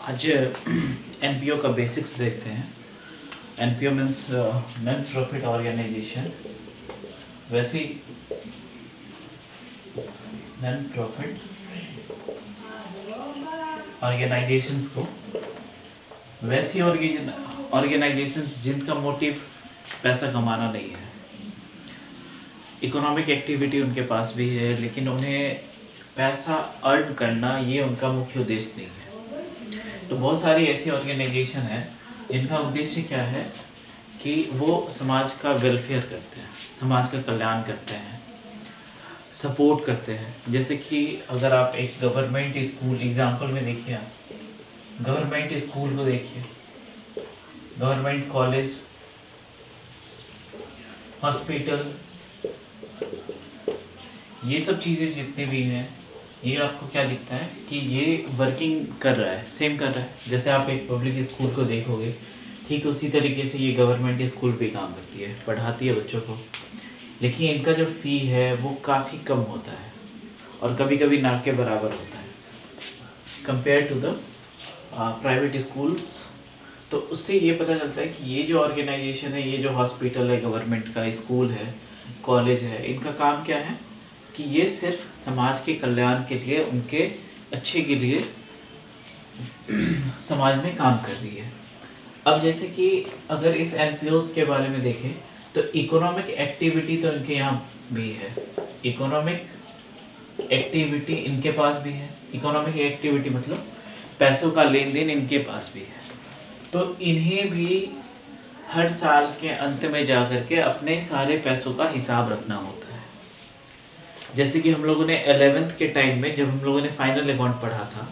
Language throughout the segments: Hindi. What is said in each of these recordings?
आज एनपीओ का बेसिक्स देखते हैं। NPO means non profit organization. वैसे नॉन प्रॉफिट ऑर्गेनाइजेशंस को वैसी ऑर्गेनाइजेशंस जिनका मोटिव पैसा कमाना नहीं है। इकोनॉमिक एक्टिविटी उनके पास भी है, लेकिन उन्हें पैसा अर्न करना ये उनका मुख्य उद्देश्य नहीं है। तो बहुत सारी ऐसी ऑर्गेनाइजेशन है जिनका उद्देश्य क्या है कि वो समाज का वेलफेयर करते हैं, समाज का कल्याण करते हैं, सपोर्ट करते हैं। जैसे कि अगर आप एक गवर्नमेंट स्कूल एग्जांपल में देखिए, आप गवर्नमेंट स्कूल को देखिए, गवर्नमेंट कॉलेज, हॉस्पिटल, ये सब चीज़ें जितनी भी हैं, ये आपको क्या दिखता है कि ये वर्किंग कर रहा है, सेम कर रहा है। जैसे आप एक पब्लिक स्कूल को देखोगे, ठीक उसी तरीके से ये गवर्नमेंट स्कूल भी काम करती है, पढ़ाती है बच्चों को, लेकिन इनका जो फ़ी है वो काफ़ी कम होता है और कभी कभी ना के बराबर होता है compare to the private schools. तो उससे ये पता चलता है कि ये जो ऑर्गेनाइजेशन है, ये जो हॉस्पिटल है, गवर्नमेंट का स्कूल है, कॉलेज है, इनका काम क्या है कि ये सिर्फ समाज के कल्याण के लिए, उनके अच्छे के लिए समाज में काम कर रही है। अब जैसे कि अगर इस एनपीओज के बारे में देखें तो इकोनॉमिक एक्टिविटी तो इनके यहाँ भी है, इकोनॉमिक एक्टिविटी इनके पास भी है। इकोनॉमिक एक्टिविटी मतलब पैसों का लेन देन इनके पास भी है। तो इन्हें भी हर साल के अंत में जा कर के अपने सारे पैसों का हिसाब रखना होता है। जैसे कि हम लोगों ने 11th के टाइम में जब हम लोगों ने फाइनल अकाउंट पढ़ा था,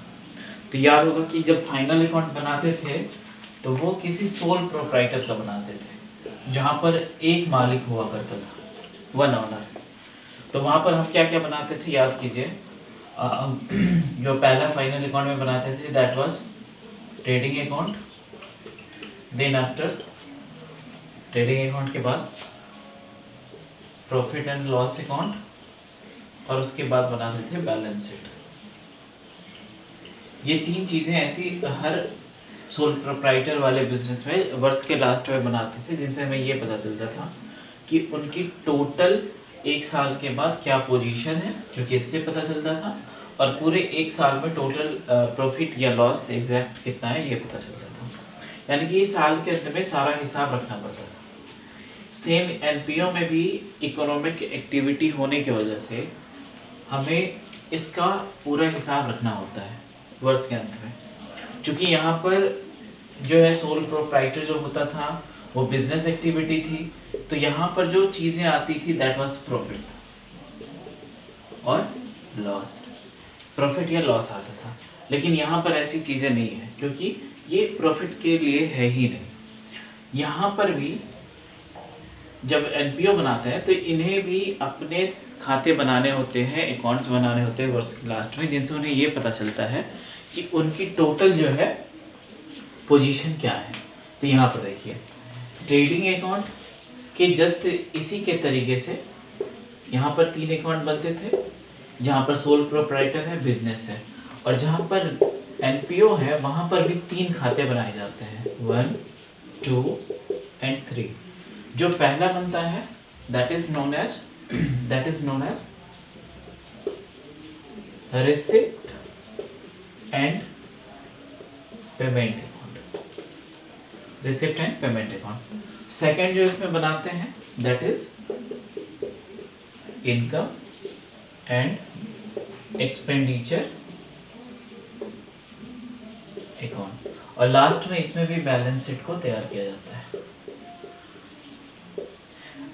तो याद होगा कि जब फाइनल अकाउंट बनाते थे तो वो किसी सोल प्रोप्राइटर का बनाते थे, जहाँ पर एक मालिक हुआ करता था, वन ओनर। तो वहाँ पर हम क्या क्या बनाते थे याद कीजिए। जो पहला फाइनल अकाउंट में बनाते थे that was trading account, then after trading account के बाद प्रॉफिट एंड लॉस अकाउंट, और उसके बाद बनाते थे बैलेंस शीट। ये तीन चीज़ें ऐसी हर सोल प्रोप्राइटर वाले बिजनेस में वर्ष के लास्ट में बनाते थे, जिनसे हमें ये पता चलता था कि उनकी टोटल एक साल के बाद क्या पोजीशन है, क्योंकि इससे पता चलता था, और पूरे एक साल में टोटल प्रॉफिट या लॉस एग्जैक्ट कितना है ये पता चलता था। यानी कि साल के अंत में सारा हिसाब रखना पड़ता था। सेम एनपीओ में भी इकोनॉमिक एक्टिविटी होने की वजह से हमें इसका पूरा हिसाब रखना होता है वर्ष के अंत में। क्योंकि यहाँ पर जो है सोल प्रोप्राइटर जो होता था वो बिजनेस एक्टिविटी थी, तो यहाँ पर जो चीज़ें आती थी दैट वाज प्रॉफिट और लॉस, प्रॉफिट या लॉस आता था। लेकिन यहाँ पर ऐसी चीज़ें नहीं है, क्योंकि ये प्रॉफिट के लिए है ही नहीं। यहाँ पर भी जब एनपीओ बनाते हैं तो इन्हें भी अपने खाते बनाने होते हैं, अकाउंट्स बनाने होते हैं वर्ष के लास्ट में, जिनसे उन्हें ये पता चलता है कि उनकी टोटल जो है पोजीशन क्या है। तो यहाँ पर देखिए ट्रेडिंग अकाउंट के जस्ट इसी के तरीके से यहाँ पर 3 अकाउंट बनते थे, जहाँ पर सोल प्रोप्राइटर है, बिजनेस है, और जहाँ पर एनपीओ है वहाँ पर भी 3 खाते बनाए जाते हैं, 1, 2 एंड 3। जो पहला बनता है that is known as receipt and payment account, receipt and payment account. Second जो इसमें बनाते हैं that is income and expenditure account, और लास्ट में इसमें भी बैलेंस शीट को तैयार किया जाता है।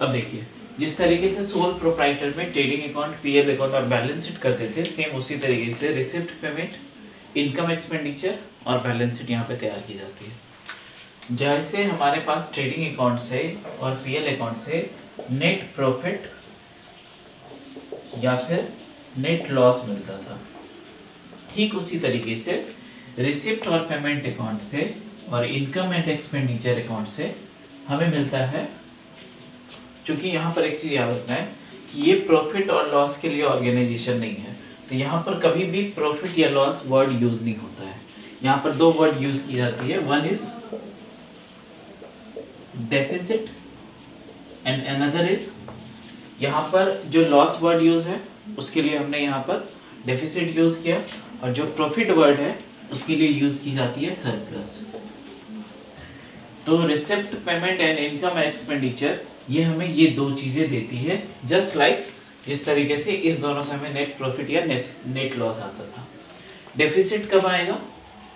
अब देखिए जिस तरीके से सोल प्रोप्राइटर में ट्रेडिंग अकाउंट, पीएल अकाउंट और बैलेंस शीट करते थे, सेम उसी तरीके से रिसिप्ट, पेमेंट, इनकम, एक्सपेंडिचर और बैलेंस शीट यहाँ पे तैयार की जाती है। जैसे हमारे पास ट्रेडिंग अकाउंट से और पीएल अकाउंट से नेट प्रॉफिट या फिर नेट लॉस मिलता था, ठीक उसी तरीके से रिसिप्ट और पेमेंट अकाउंट से और इनकम एंड एक्सपेंडिचर अकाउंट से हमें मिलता है। क्योंकि यहाँ पर एक चीज़ याद रखना है कि ये प्रॉफिट और लॉस के लिए ऑर्गेनाइजेशन नहीं है, तो यहाँ पर कभी भी प्रॉफिट या लॉस वर्ड यूज़ नहीं होता है। यहाँ पर दो वर्ड यूज की जाती है, one is deficit and another is, यहाँ पर जो लॉस वर्ड यूज है उसके लिए हमने यहाँ पर डेफिसिट यूज किया, और जो प्रॉफिट वर्ड है उसके लिए यूज की जाती है सरप्लस। तो receipt, payment and income expenditure ये हमें ये दो चीजें देती है, जस्ट लाइक जिस तरीके से इस दोनों से हमें नेट प्रॉफिट या नेट लॉस आता था। डेफिसिट कब आएगा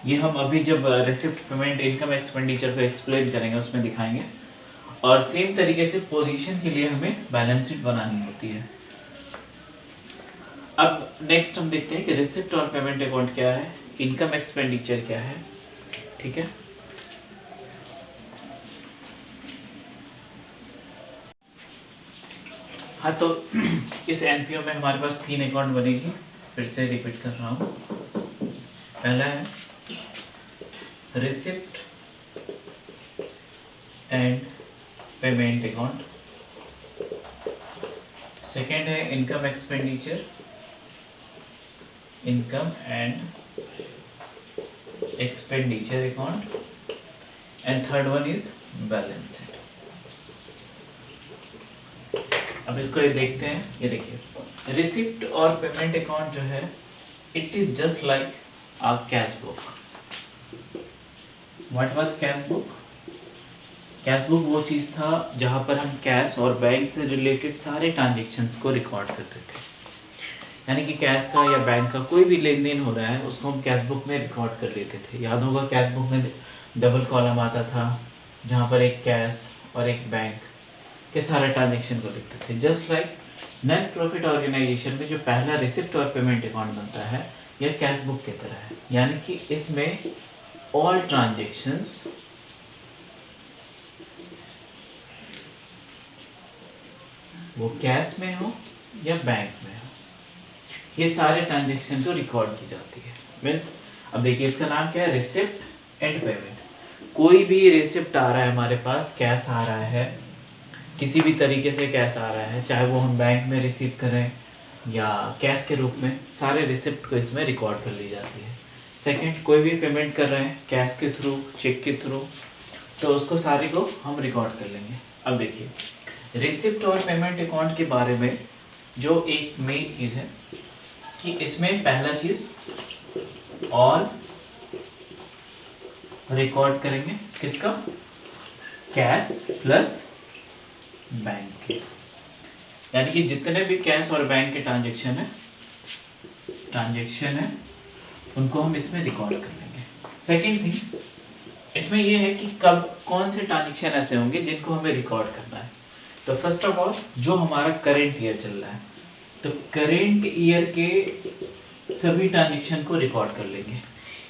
ये हम अभी जब रिसिप्ट, पेमेंट, इनकम एक्सपेंडिचर को एक्सप्लेन करेंगे उसमें दिखाएंगे। और सेम तरीके से पोजीशन के लिए हमें बैलेंस शीट बनानी होती है। अब नेक्स्ट हम देखते हैं कि रिसिप्ट और पेमेंट अकाउंट क्या है, इनकम एक्सपेंडिचर क्या है। ठीक है, हाँ तो इस एनपीओ में हमारे पास 3 अकाउंट बनेगी, फिर से रिपीट कर रहा हूँ। पहला है receipt and payment account, second है income expenditure, income and expenditure account, and third one is balance sheet. अब इसको ये देखते हैं, ये देखिए रिसिप्ट और पेमेंट अकाउंट जो है it is just like a cash book. What was cash book? Cash book वो चीज़ था जहाँ पर हम कैश और बैंक से रिलेटेड सारे ट्रांजेक्शन्स को रिकॉर्ड करते थे। यानी कि कैश का या बैंक का कोई भी लेन देन हो रहा है उसको हम कैश बुक में रिकॉर्ड कर लेते थे। याद होगा कैश बुक में डबल कॉलम आता था जहाँ पर एक कैश और एक बैंक के सारे ट्रांजेक्शन को लिखते थे। Just like net profit organization में जो पहला रिसिप्ट और पेमेंट अकाउंट बनता है यह कैश बुक की तरह है, यानी कि इसमें ऑल ट्रांजेक्शन्स वो कैश में हो या बैंक में हो, ये सारे ट्रांजेक्शन को रिकॉर्ड की जाती है। मीन्स अब देखिए इसका नाम क्या है, रिसिप्ट एंड पेमेंट। कोई भी रिसिप्ट आ रहा है हमारे पास, कैश आ रहा है, किसी भी तरीके से कैश आ रहा है, चाहे वो हम बैंक में रिसीव करें या कैश के रूप में, सारे रिसिप्ट को इसमें रिकॉर्ड कर ली जाती है। सेकंड, कोई भी पेमेंट कर रहे हैं कैश के थ्रू, चेक के थ्रू, तो उसको सारे को हम रिकॉर्ड कर लेंगे। अब देखिए रिसिप्ट और पेमेंट अकाउंट के बारे में जो एक मेन चीज़ है कि इसमें पहला चीज़ ऑल रिकॉर्ड करेंगे किसका, कैश प्लस बैंक के, यानी कि जितने भी कैश और बैंक के ट्रांजेक्शन है उनको हम इसमें रिकॉर्ड कर लेंगे। सेकेंड थिंग इसमें ये है कि कब कौन से ट्रांजेक्शन ऐसे होंगे जिनको हमें रिकॉर्ड करना है। तो फर्स्ट ऑफ ऑल जो हमारा करेंट ईयर चल रहा है, तो करेंट ईयर के सभी ट्रांजेक्शन को रिकॉर्ड कर लेंगे।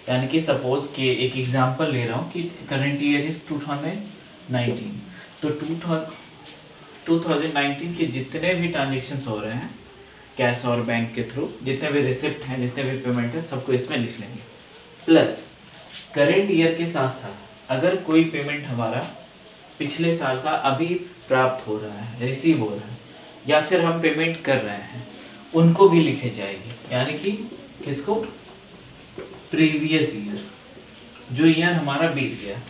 यानी कि सपोज कि एक एग्जांपल ले रहा हूँ कि करेंट ईयर इज 2019, तो 2019 के जितने भी ट्रांजेक्शन्स हो रहे हैं कैश और बैंक के थ्रू, जितने भी रिसिप्ट हैं, जितने भी पेमेंट है, सबको इसमें लिख लेंगे। प्लस करेंट ईयर के साथ साथ अगर कोई पेमेंट हमारा पिछले साल का अभी प्राप्त हो रहा है, रिसीव हो रहा है, या फिर हम पेमेंट कर रहे हैं, उनको भी लिखे जाएगी। यानी कि किसको, प्रीवियस ईयर, जो ईयर हमारा बीत गया,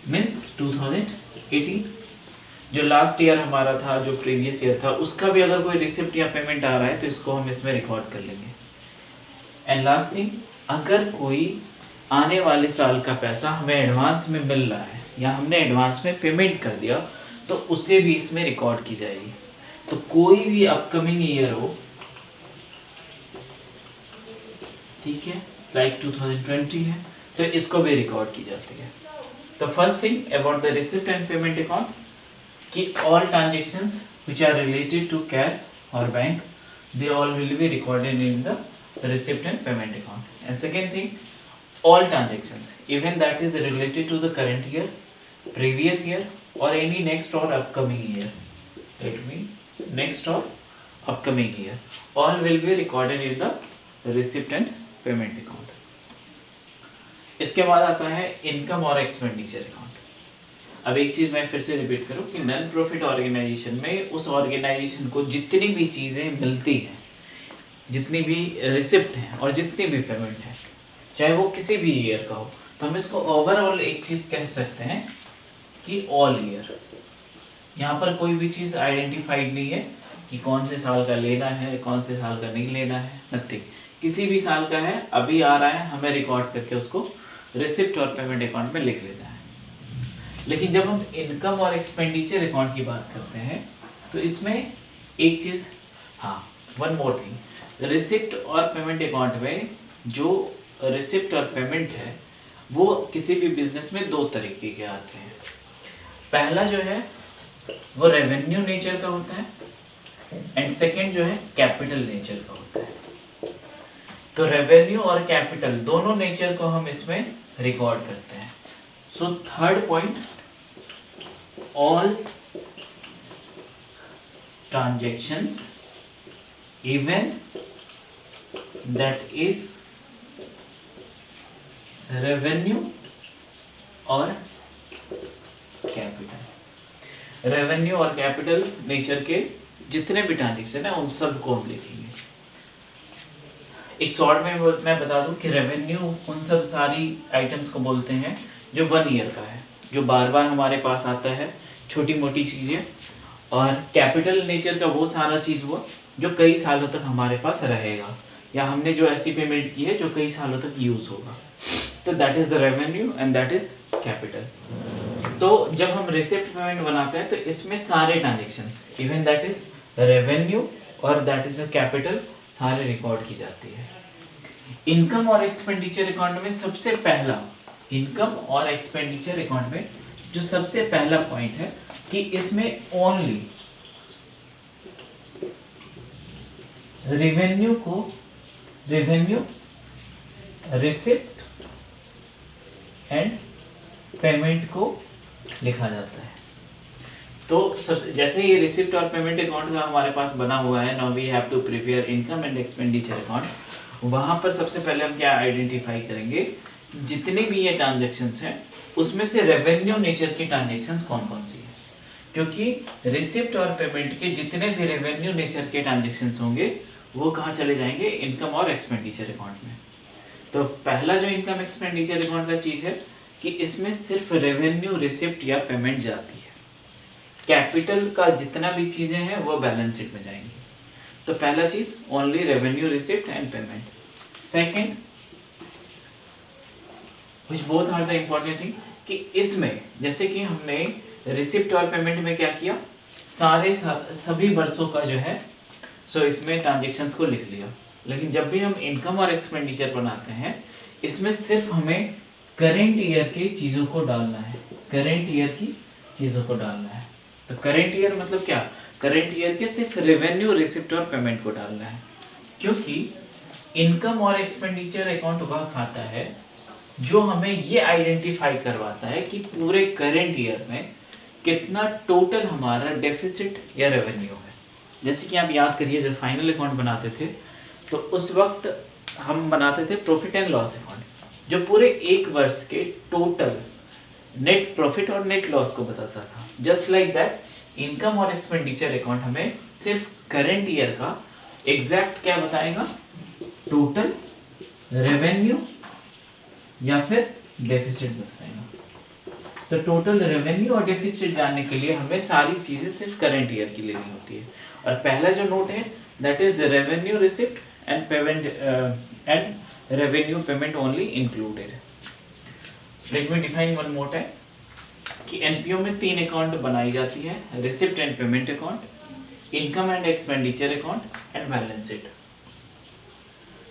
मीन्स 2018, जो लास्ट ईयर हमारा था, जो प्रीवियस ईयर था, उसका भी अगर कोई रिसिप्ट या पेमेंट आ रहा है तो इसको हम इसमें रिकॉर्ड कर लेंगे। एंड लास्ट थिंग, अगर कोई आने वाले साल का पैसा हमें एडवांस में मिल रहा है या हमने एडवांस में पेमेंट कर दिया तो उसे भी इसमें रिकॉर्ड की जाएगी। तो कोई भी अपकमिंग ईयर हो, ठीक है, लाइक 2020 है, तो इसको भी रिकॉर्ड की जाती है। तो first thing about the receipt and payment account कि all transactions which are related to cash or bank, they all will be recorded in the receipt and payment account. And second thing, all transactions even that is related to the current year, previous year or any next or upcoming year, let me next or upcoming year, all will be recorded in the receipt and payment account. इसके बाद आता है इनकम और एक्सपेंडिचर अकाउंट। अब एक चीज़ मैं फिर से रिपीट करूं कि नॉन प्रॉफिट ऑर्गेनाइजेशन में उस ऑर्गेनाइजेशन को जितनी भी चीज़ें मिलती हैं, जितनी भी रिसिप्ट हैं और जितनी भी पेमेंट है, चाहे वो किसी भी ईयर का हो। तो हम इसको ओवरऑल एक चीज कह सकते हैं कि ऑल ईयर। यहाँ पर कोई भी चीज आइडेंटिफाइड नहीं है कि कौन से साल का लेना है, कौन से साल का नहीं लेना है, नथिंग। किसी भी साल का है, अभी आ रहा है, हमें रिकॉर्ड करके उसको रिसिप्ट और पेमेंट अकाउंट में लिख लेना है। लेकिन जब हम इनकम और एक्सपेंडिचर अकाउंट की बात करते हैं तो इसमें एक चीज, हाँ, वन मोर थिंग, रिसिप्ट और पेमेंट अकाउंट में जो रिसिप्ट और पेमेंट है वो किसी भी बिजनेस में दो तरीके के आते हैं। पहला जो है वो रेवेन्यू नेचर का होता है एंड सेकंड जो है कैपिटल नेचर का होता है। तो रेवेन्यू और कैपिटल दोनों नेचर को हम इसमें रिकॉर्ड करते हैं। So third point, all transactions even that is revenue और कैपिटल। रेवेन्यू और कैपिटल नेचर के जितने भी ट्रांजेक्शन है उन सबको हम लिखेंगे। एक शॉर्ट में मैं बता दूं कि रेवेन्यू उन सब सारी आइटम्स को बोलते हैं जो 1 ईयर का है, जो बार बार हमारे पास आता है, छोटी मोटी चीजें। और कैपिटल नेचर का वो सारा चीज हुआ जो कई सालों तक हमारे पास रहेगा, या हमने जो ऐसी पेमेंट की है जो कई सालों तक यूज होगा। तो that is the revenue and that is capital. तो जब हम रिसिप्ट पेमेंट बनाते हैं तो इसमें सारे transaction, even that is revenue और दैट इज अ कैपिटल, सारे रिकॉर्ड की जाती है। इनकम और एक्सपेंडिचर अकाउंट में सबसे पहला, इनकम और एक्सपेंडिचर अकाउंट में जो सबसे पहला पॉइंट है कि इसमें only revenue, receipt and payment को लिखा जाता है। तो सबसे जैसे ये रिसिप्ट और पेमेंट अकाउंट का हमारे पास बना हुआ है, now we have to prepare income and expenditure account. वहां पर सबसे पहले हम क्या आइडेंटिफाई करेंगे, जितने भी ये ट्रांजैक्शंस हैं उसमें से रेवेन्यू नेचर की ट्रांजैक्शंस कौन कौन सी है। क्योंकि रिसिप्ट और पेमेंट के जितने भी रेवेन्यू नेचर के ट्रांजैक्शंस होंगे वो कहाँ चले जाएंगे, इनकम और एक्सपेंडिचर अकाउंट में। तो पहला जो इनकम एक्सपेंडिचर अकाउंट का चीज है कि इसमें सिर्फ रेवेन्यू, रिसिप्ट या पेमेंट जाती है। कैपिटल का जितना भी चीजें हैं वो बैलेंस शीट में जाएंगी। तो पहला चीज only revenue, receipt and payment. Second, which both are the important thing, कि इसमें जैसे कि हमने रिसिप्ट और पेमेंट में क्या किया, सभी वर्षों का जो है सो इसमें ट्रांजेक्शन्स को लिख लिया। लेकिन जब भी हम इनकम और एक्सपेंडिचर बनाते हैं इसमें सिर्फ हमें करेंट ईयर की चीज़ों को डालना है, करेंट ईयर की चीज़ों को डालना है। तो करेंट ईयर मतलब क्या, करेंट ईयर के सिर्फ रेवेन्यू, रिसिप्ट और पेमेंट को डालना है। क्योंकि इनकम और एक्सपेंडिचर अकाउंट वह खाता है जो हमें ये आइडेंटिफाई करवाता है कि पूरे करेंट ईयर में कितना टोटल हमारा डेफिसिट या रेवेन्यू है। जैसे कि आप याद करिए जब फाइनल अकाउंट बनाते थे तो उस वक्त हम बनाते थे प्रॉफिट एंड लॉस अकाउंट, जो पूरे एक वर्ष के टोटल नेट प्रॉफिट और नेट लॉस को बताता था। जस्ट लाइक दैट इनकम और एक्सपेंडिचर अकाउंट हमें सिर्फ करेंट ईयर का एग्जैक्ट क्या बताएगा, टोटल रेवेन्यू या फिर डेफिसिट बताएगा। तो टोटल रेवेन्यू और डेफिसिट जानने के लिए हमें सारी चीजें सिर्फ करंट ईयर की लेनी होती है। और पहला जो नोट है that is revenue, receipt and payment and revenue payment only included. Let me define one more time कि एनपीओ में 3 अकाउंट बनाई जाती है, receipt and payment account, income and expenditure account and balance sheet.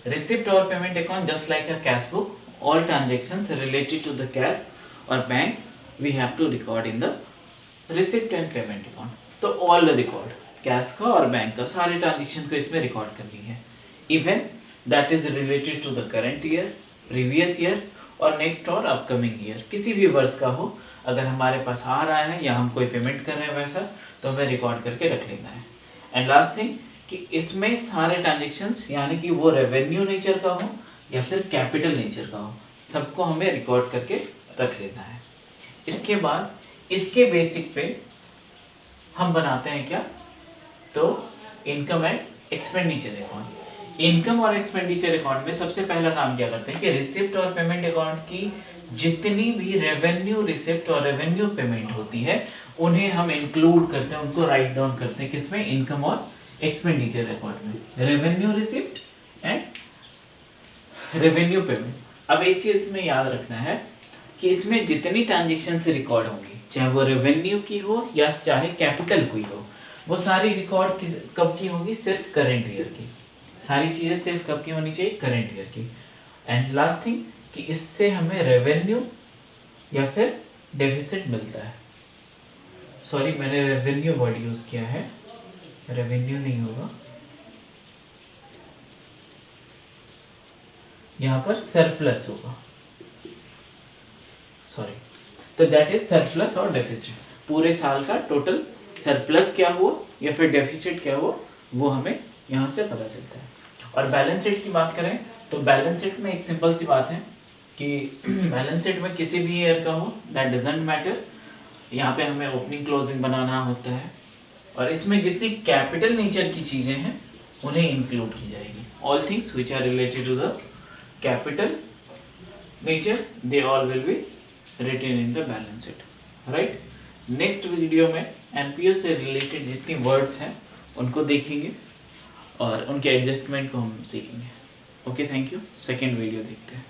Receipt और payment account just like a cash book, all transactions related to the cash or bank we have to record in the receipt and payment account। तो all record, कैश का और बैंक का सारे ट्रांजेक्शन को इसमें रिकॉर्ड करनी है। Even that is related to the current year, previous year और नेक्स्ट और अपकमिंग ईयर, किसी भी वर्ष का हो, अगर हमारे पास आ रहा है या हम कोई पेमेंट कर रहे हैं वैसा, तो हमें रिकॉर्ड करके रख लेना है। एंड लास्ट थिंग कि इसमें सारे ट्रांजेक्शन्स यानी कि वो रेवेन्यू नेचर का हो या फिर कैपिटल नेचर का हो, सबको हमें रिकॉर्ड करके रख लेना है। इसके बाद इसके बेसिक पे हम बनाते हैं क्या, तो income and expenditure account. Income और एक्सपेंडिचर अकाउंट में सबसे पहला काम क्या करते हैं कि रिसिप्ट और पेमेंट अकाउंट की जितनी भी रेवेन्यू रिसिप्ट और रेवेन्यू पेमेंट होती है उन्हें हम इंक्लूड करते हैं, उनको राइट डाउन करते हैं किसमें, इनकम और एक्सपेंडिचर अकाउंट में, revenue receipt and revenue payment. अब एक चीज इसमें याद रखना है कि इसमें जितनी ट्रांजेक्शन से रिकॉर्ड होंगी, चाहे वो रेवेन्यू की हो या चाहे कैपिटल की हो, वो सारी रिकॉर्ड कब की होगी, सिर्फ करेंट ईयर की। सारी चीजें सिर्फ कब की होनी चाहिए, करेंट ईयर की। एंड लास्ट थिंग कि इससे हमें रेवेन्यू या फिर डेफिसिट मिलता है। सॉरी मैंने रेवेन्यू वर्ड यूज किया है, रेवेन्यू नहीं होगा, यहां पर सरप्लस होगा, सॉरी। तो दैट इज सरप्लस और डेफिसिट, पूरे साल का टोटल सरप्लस क्या हुआ या फिर डेफिसिट क्या हुआ वो हमें यहाँ से पता चलता है। और बैलेंस शीट की बात करें तो बैलेंस शीट में एक सिंपल सी बात है कि बैलेंस शीट में किसी भी ईयर का हो दैट डजंट मैटर, यहाँ पे हमें ओपनिंग क्लोजिंग बनाना होता है और इसमें जितनी कैपिटल नेचर की चीज़ें हैं उन्हें इंक्लूड की जाएगी। All things which are related to the capital nature they all will be written in the balance sheet, right. Next video में एनपीओ से रिलेटेड जितनी वर्ड्स हैं उनको देखेंगे और उनके एडजस्टमेंट को हम सीखेंगे। Okay, thank you. Second video देखते हैं।